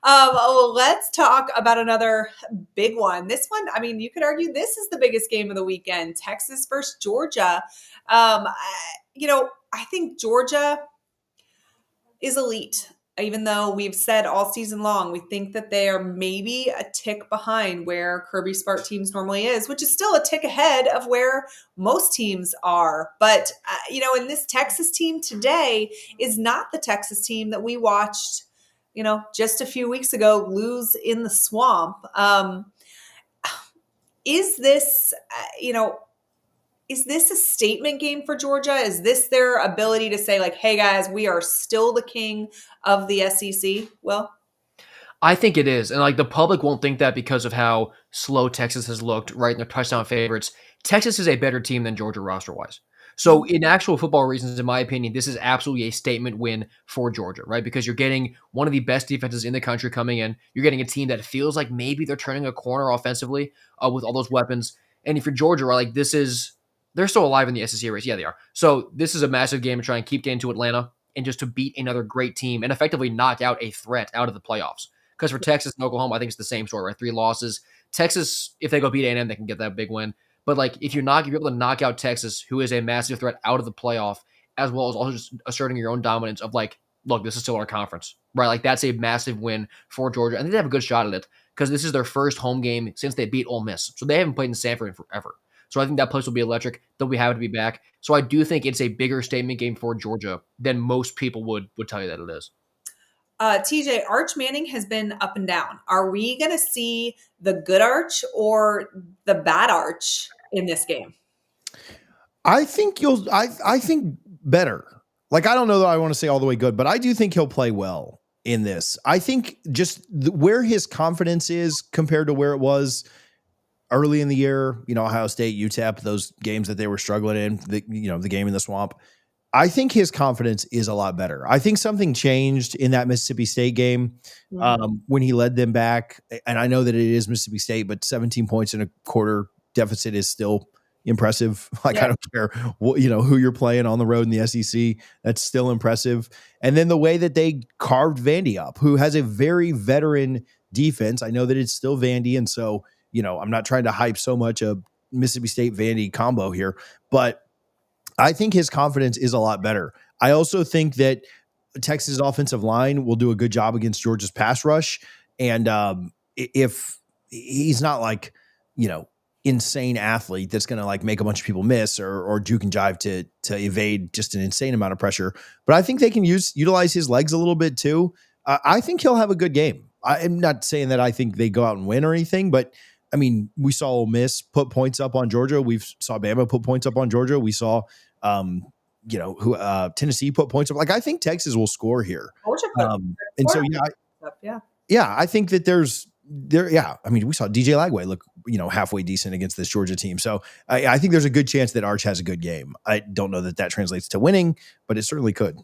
Well, let's talk about another big one. This one, I mean, you could argue this is the biggest game of the weekend: Texas versus Georgia. I think Georgia is elite. Even though we've said all season long, we think that they are maybe a tick behind where Kirby Smart teams normally is, which is still a tick ahead of where most teams are. But, and this Texas team today is not the Texas team that we watched, just a few weeks ago lose in the swamp. Is this, is this a statement game for Georgia? Is this their ability to say, like, hey, guys, we are still the king of the SEC? Well, I think it is. And like the public won't think that because of how slow Texas has looked, right? In their touchdown favorites. Texas is a better team than Georgia roster wise. So in actual football reasons, in my opinion, this is absolutely a statement win for Georgia, right? Because you're getting one of the best defenses in the country coming in. You're getting a team that feels like maybe they're turning a corner offensively with all those weapons. And if you're Georgia, right, like they're still alive in the SEC race. Yeah, they are. So this is a massive game to try and keep getting to Atlanta and just to beat another great team and effectively knock out a threat out of the playoffs. Because for Texas and Oklahoma, I think it's the same story, right? 3 losses. Texas, if they go beat A&M, they can get that big win. But like if you're able to knock out Texas, who is a massive threat out of the playoff, as well as also just asserting your own dominance of like, look, this is still our conference, right? Like that's a massive win for Georgia. I think they have a good shot at it because this is their first home game since they beat Ole Miss. So they haven't played in Sanford in forever. So I think that place will be electric. They'll be happy to be back. So I do think it's a bigger statement game for Georgia than most people would tell you that it is. TJ, Arch Manning has been up and down. Are we going to see the good Arch or the bad Arch in this game? I think I think better. Like, I don't know that I want to say all the way good, but I do think he'll play well in this. I think just where his confidence is compared to where it was early in the year, Ohio State, UTEP, those games that they were struggling in, the game in the swamp. I think his confidence is a lot better. I think something changed in that Mississippi State game when he led them back. And I know that it is Mississippi State, but 17 points in a quarter deficit is still impressive. Like, I don't care who you're playing on the road in the SEC. That's still impressive. And then the way that they carved Vandy up, who has a very veteran defense. I know that it's still Vandy. And so, I'm not trying to hype so much a Mississippi State Vandy combo here, but I think his confidence is a lot better. I also think that Texas' offensive line will do a good job against Georgia's pass rush. And if he's not like, insane athlete that's going to like make a bunch of people miss or juke and jive to evade just an insane amount of pressure. But I think they can utilize his legs a little bit too. I think he'll have a good game. I'm not saying that I think they go out and win or anything, but I mean, we saw Ole Miss put points up on Georgia. We saw Bama put points up on Georgia. We saw, Tennessee put points up. Like, I think Texas will score here. And so, I think that I mean, we saw DJ Lagway look, halfway decent against this Georgia team. So I think there's a good chance that Arch has a good game. I don't know that translates to winning, but it certainly could.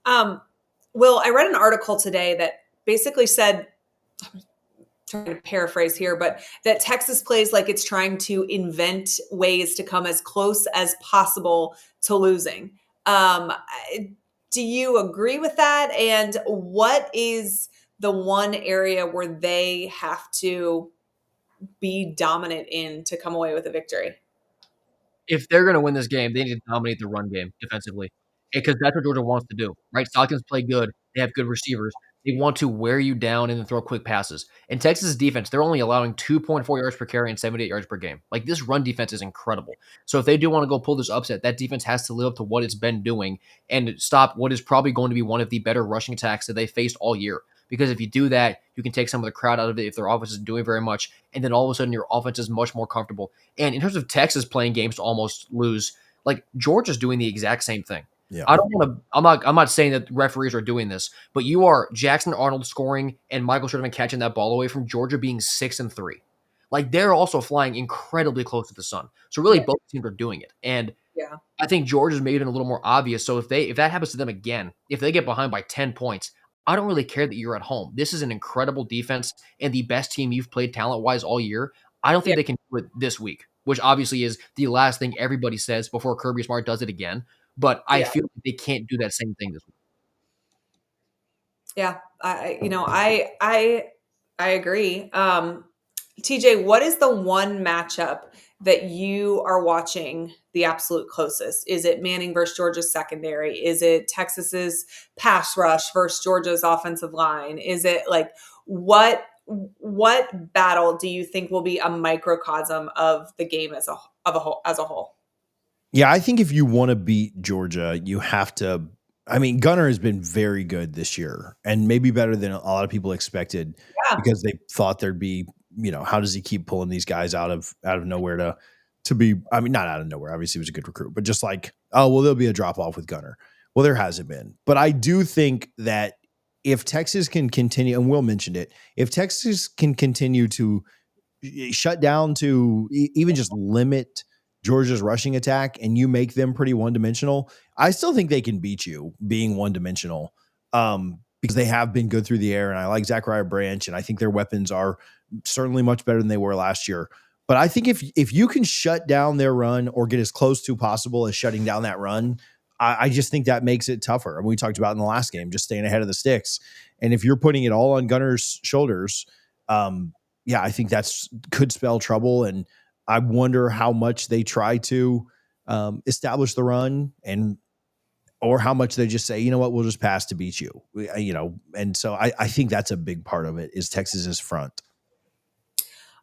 Will, I read an article today that basically said, trying to paraphrase here, but that Texas plays like it's trying to invent ways to come as close as possible to losing. Do you agree with that? And what is the one area where they have to be dominant in to come away with a victory? If they're going to win this game, they need to dominate the run game defensively because that's what Georgia wants to do, right? Falcons play good. They have good receivers. They want to wear you down and then throw quick passes. In Texas' defense, they're only allowing 2.4 yards per carry and 78 yards per game. Like, this run defense is incredible. So if they do want to go pull this upset, that defense has to live up to what it's been doing and stop what is probably going to be one of the better rushing attacks that they faced all year. Because if you do that, you can take some of the crowd out of it if their offense is doing very much, and then all of a sudden your offense is much more comfortable. And in terms of Texas playing games to almost lose, like, Georgia's doing the exact same thing. Yeah. I'm not saying that referees are doing this, but you are Jackson Arnold scoring and Michael Sherman catching that ball away from Georgia being 6-3. Like, they're also flying incredibly close to the sun. So really both teams are doing it. And I think Georgia's made it a little more obvious. So if that happens to them again, if they get behind by 10 points, I don't really care that you're at home. This is an incredible defense and the best team you've played talent-wise all year. I don't think they can do it this week, which obviously is the last thing everybody says before Kirby Smart does it again. But I feel like they can't do that same thing this week. Yeah, I agree. TJ, what is the one matchup that you are watching the absolute closest? Is it Manning versus Georgia's secondary? Is it Texas's pass rush versus Georgia's offensive line? Is it like what battle do you think will be a microcosm of the game as a whole? Yeah, I think if you want to beat Georgia, you have to. I mean, Gunner has been very good this year and maybe better than a lot of people expected Yeah. because they thought there'd be, how does he keep pulling these guys out of nowhere to be, I mean, not out of nowhere. Obviously, he was a good recruit, but just like, oh, well, there'll be a drop off with Gunner. Well, there hasn't been. But I do think that if Texas can continue, and Will mentioned it, if Texas can continue to shut down to even just limit Georgia's rushing attack and you make them pretty one dimensional, I still think they can beat you being one dimensional because they have been good through the air. And I like Zachariah Branch, and I think their weapons are certainly much better than they were last year. But I think if you can shut down their run or get as close to possible as shutting down that run, I just think that makes it tougher. And we talked about in the last game, just staying ahead of the sticks. And if you're putting it all on Gunner's shoulders, yeah, I think that's could spell trouble. And I wonder how much they try to establish the run or how much they just say, you know what, we'll just pass to beat you, And so I think that's a big part of it is Texas's front.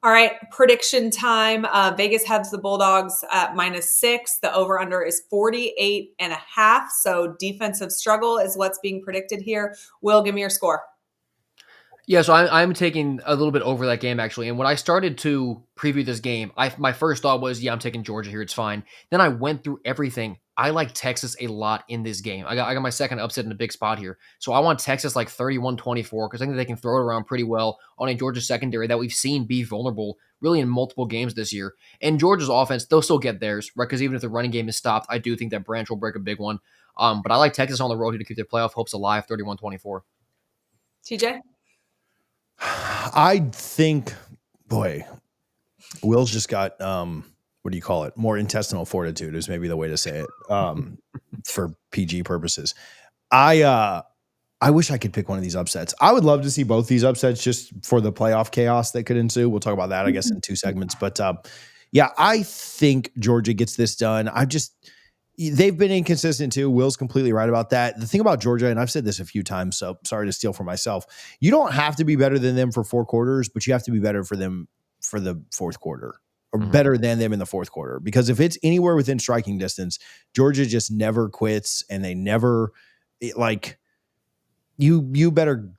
All right, prediction time. Vegas has the Bulldogs at -6. The over-under is 48.5. So defensive struggle is what's being predicted here. Will, give me your score. Yeah, so I'm taking a little bit over that game actually. And when I started to preview this game, my first thought was, yeah, I'm taking Georgia here. It's fine. Then I went through everything. I like Texas a lot in this game. I got my second upset in a big spot here. So I want Texas like 31-24 because I think they can throw it around pretty well on a Georgia secondary that we've seen be vulnerable really in multiple games this year. And Georgia's offense, they'll still get theirs, right? Because even if the running game is stopped, I do think that Branch will break a big one. But I like Texas on the road here to keep their playoff hopes alive, 31-24. TJ? I think, boy, Will's just got what do you call it? More intestinal fortitude is maybe the way to say it. For PG purposes. I wish I could pick one of these upsets. I would love to see both these upsets just for the playoff chaos that could ensue. We'll talk about that, I guess, in two segments. But yeah, I think Georgia gets this done. They've been inconsistent too. Will's completely right about that. The thing about Georgia, and I've said this a few times, so sorry to steal from myself. You don't have to be better than them for 4 quarters, but you have to be better for them for the fourth quarter or better than them in the fourth quarter. Because if it's anywhere within striking distance, Georgia just never quits and they never you better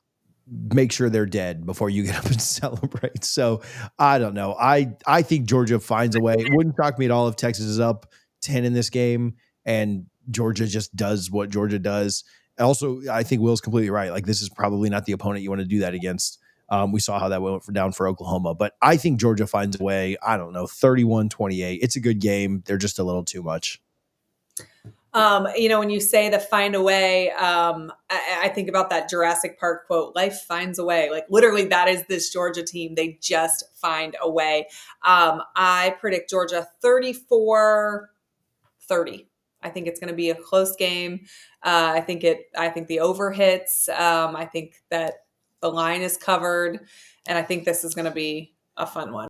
make sure they're dead before you get up and celebrate. So I don't know. I think Georgia finds a way. It wouldn't shock me at all if Texas is up 10 in this game and Georgia just does what Georgia does. Also, I think Will's completely right. Like, this is probably not the opponent you want to do that against. We saw how that went down for Oklahoma, but I think Georgia finds a way. I don't know, 31-28. It's a good game. They're just a little too much. When you say the find a way, I think about that Jurassic Park quote, life finds a way. Like, literally, that is this Georgia team. They just find a way. I predict Georgia 34-30. I think it's going to be a close game. I think the over hits. I think that the line is covered, and I think this is going to be a fun one.